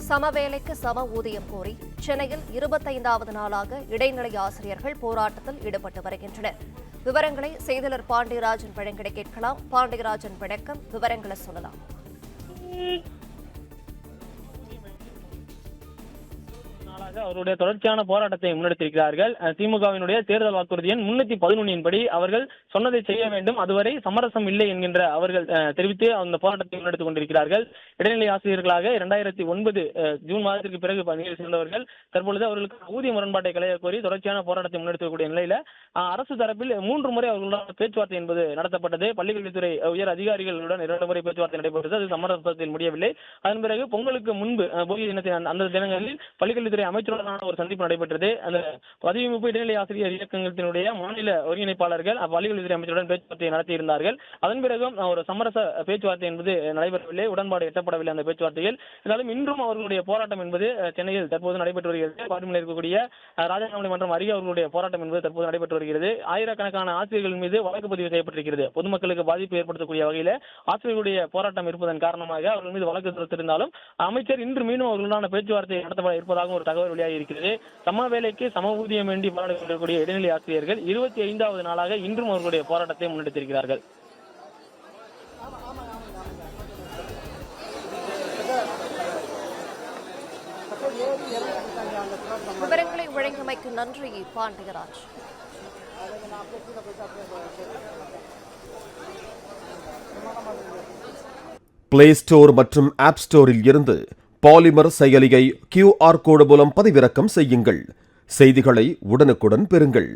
சமவேலைக்கு சம ஊதியம் கோரி சென்னையில் 25வது நாளாக இடைநிலை ஆசிரியர்கள் போராட்டத்தில் ஈடுபட்டு வருகின்றனர். விவரங்களை செய்தியாளர் பாண்டியராஜன் வழங்கிட கேட்கலாம். பாண்டியராஜன் வணக்கம், விவரங்களை சொல்லலாம். அவருடைய தொடர்ச்சியான போராட்டத்தை முன்னெடுத்திருக்கிறார்கள். திமுகவினுடைய தேர்தல் வாக்குறுதி எண் 311 படி அவர்கள் சொன்னதை செய்ய வேண்டும், அதுவரை சமரசம் இல்லை என்கின்ற அவர்கள் தெரிவித்து அந்த போராட்டத்தை முன்னெடுத்துக் கொண்டிருக்கிறார்கள். இடைநிலை ஆசிரியர்களாக 2009 ஜூன் மாதத்திற்கு பிறகு பணியில் சேர்ந்தவர்கள் தற்பொழுது அவர்களுக்கு ஊதிய முரண்பாட்டை களைய கோரி தொடர்ச்சியான போராட்டத்தை முன்னெடுக்கக்கூடிய நிலையில அரசு தரப்பில் 3 முறை அவர்களுடன் பேச்சுவார்த்தை என்பது நடத்தப்பட்டது. பள்ளிக்கல்வித்துறை உயர் அதிகாரிகளுடன் 2 முறை பேச்சுவார்த்தை நடைபெற்றது. அது சமரசத்தில் முடியவில்லை. அதன் பிறகு பொங்கலுக்கு முன்பு போகிய தினத்தின் அந்த தினங்களில் பள்ளிக்கல்வித்துறை அமைச்சருடனான ஒரு சந்திப்பு நடைபெற்றது. அந்த பதிவுமிப்பு இடைநிலை ஆசிரியர் இயக்கங்களினுடைய மாநில ஒருங்கிணைப்பாளர்கள் பள்ளிக்கல்வித்துறை அமைச்சருடன் பேச்சுவார்த்தை நடத்தியிருந்தார்கள். அதன் பிறகும் ஒரு சமரச பேச்சுவார்த்தை என்பது நடைபெறவில்லை, உடன்பாடு எட்டப்படவில்லை அந்த பேச்சுவார்த்தையில். இருந்தாலும் இன்றும் அவர்களுடைய போராட்டம் என்பது சென்னையில் தற்போது நடைபெற்று வருகிறது. பார்லிமென்டில் இருக்கக்கூடிய ராஜாமணி மன்றம் அருகே அவர்களுடைய போராட்டம் என்பது தற்போது நடைபெற்று வருகிறது. ஆயிரக்கணக்கான ஆசிரியர்கள் மீது வழக்கு பதிவு செய்யப்பட்டிருக்கிறது. பொதுமக்களுக்கு பாதிப்பு ஏற்படுத்தக்கூடிய வகையில் ஆசிரியர்களுடைய போராட்டம் இருப்பதன் காரணமாக அவர்கள் மீது வழக்கு தொடுத்திருந்தாலும் அமைச்சர் இன்று மீண்டும் அவர்களுடான பேச்சுவார்த்தை நடத்தப்பட இருப்பதாக ஒரு தகவல் வெளியாகி இருக்கிறது. சம வேலைக்கு சம ஊதியம் வேண்டி போராடி கொண்டிருக்கக்கூடிய இடைநிலை ஆசிரியர்கள் 25வது நாளாக இன்றும் அவர்களுடைய போராட்டத்தை முன்னெடுத்திருக்கிறார்கள். விவரங்களை வழங்கியமைக்கு நன்றி பாண்டியராஜ். பிளே ஸ்டோர் மற்றும் ஆப் ஸ்டோரில் இருந்து பாலிமர் செயலியை QR கோடு மூலம் பதிவிறக்கம் செய்யுங்கள். செய்திகளை உடனுக்குடன் பெறுங்கள்.